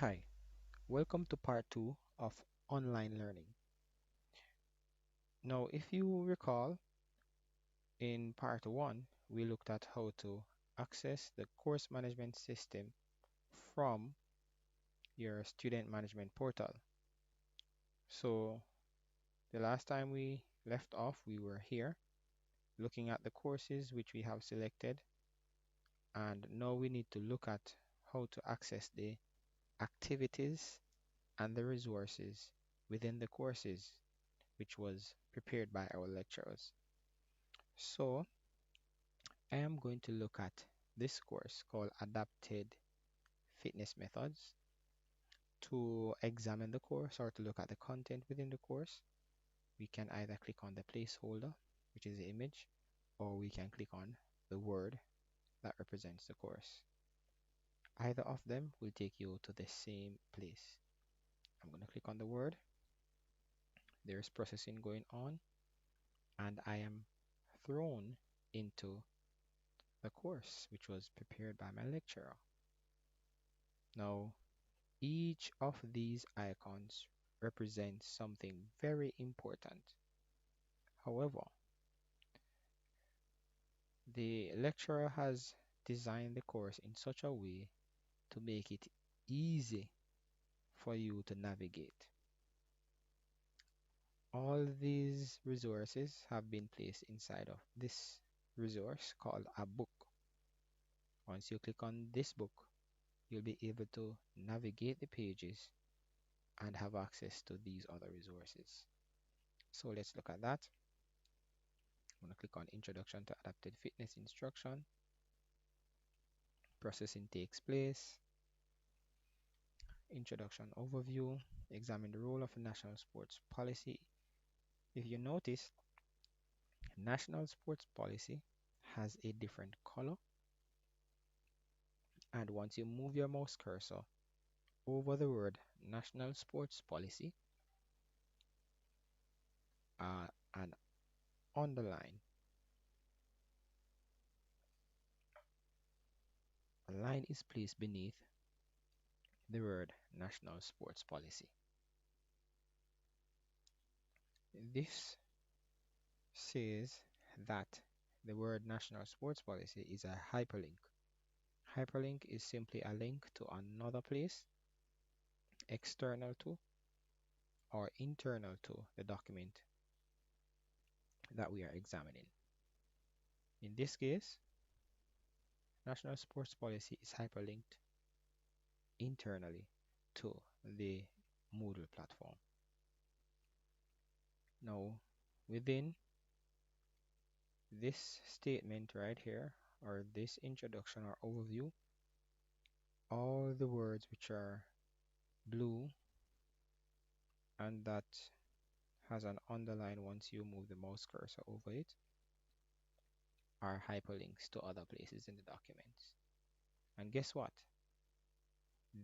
Hi, welcome to part 2 of online learning. Now, if you recall, in part 1, we looked at how to access the course management system from your student management portal. So, the last time we left off, we were here looking at the courses which we have selected, and now we need to look at how to access the activities and the resources within the courses which was prepared by our lecturers. So, I am going to look at this course called Adapted Fitness Methods to examine the course or to look at the content within the course. We can either click on the placeholder, which is the image, or we can click on the word that represents the course. Either of them will take you to the same place. I'm going to click on the word. There's processing going on, and I am thrown into the course, which was prepared by my lecturer. Now, each of these icons represents something very important. However, the lecturer has designed the course in such a way to make it easy for you to navigate. All these resources have been placed inside of this resource called a book. Once you click on this book, you'll be able to navigate the pages and have access to these other resources. So let's look at that. I'm going to click on Introduction to Adapted Fitness Instruction. Processing takes place. Introduction overview. Examine the role of national sports policy. If you notice, national sports policy has a different color, and once you move your mouse cursor over the word national sports policy, an underline, a line is placed beneath the word national sports policy. This says that the word national sports policy is a hyperlink. Hyperlink is simply a link to another place external to or internal to the document that we are examining. In this case, national sports policy is hyperlinked internally to the Moodle platform. Now, within this statement right here, or this introduction or overview, all the words which are blue and that has an underline once you move the mouse cursor over it are hyperlinks to other places in the documents. And guess what?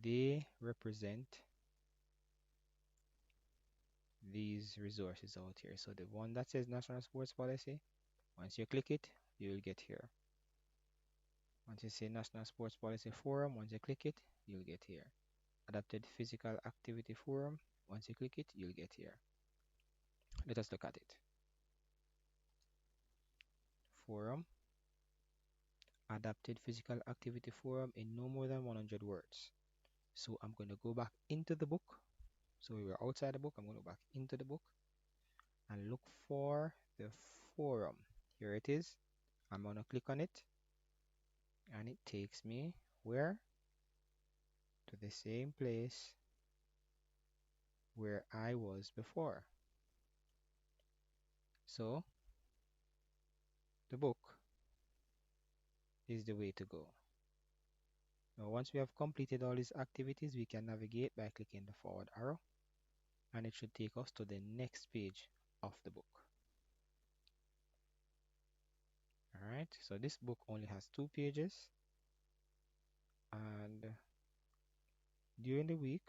They represent these resources out here. So the one that says National Sports Policy, once you click it, you will get here. Once you say National Sports Policy Forum, once you click it, you'll get here. Adapted Physical Activity Forum, once you click it, you'll get here. Let us look at it. Forum, Adapted Physical Activity Forum in no more than 100 words. So I'm going to go back into the book. So we were outside the book. I'm going to go back into the book and look for the forum. Here it is. I'm going to click on it and it takes me where? To the same place where I was before. So the book is the way to go. Now once we have completed all these activities, we can navigate by clicking the forward arrow and it should take us to the next page of the book. Alright, so this book only has 2 pages, and during the week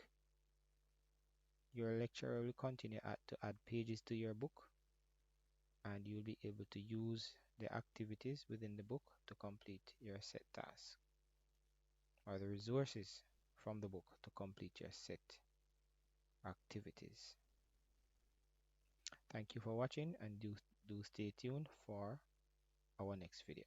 your lecturer will continue to add pages to your book, and you'll be able to use the activities within the book to complete your set task or the resources from the book to complete your set activities. Thank you for watching and do stay tuned for our next video.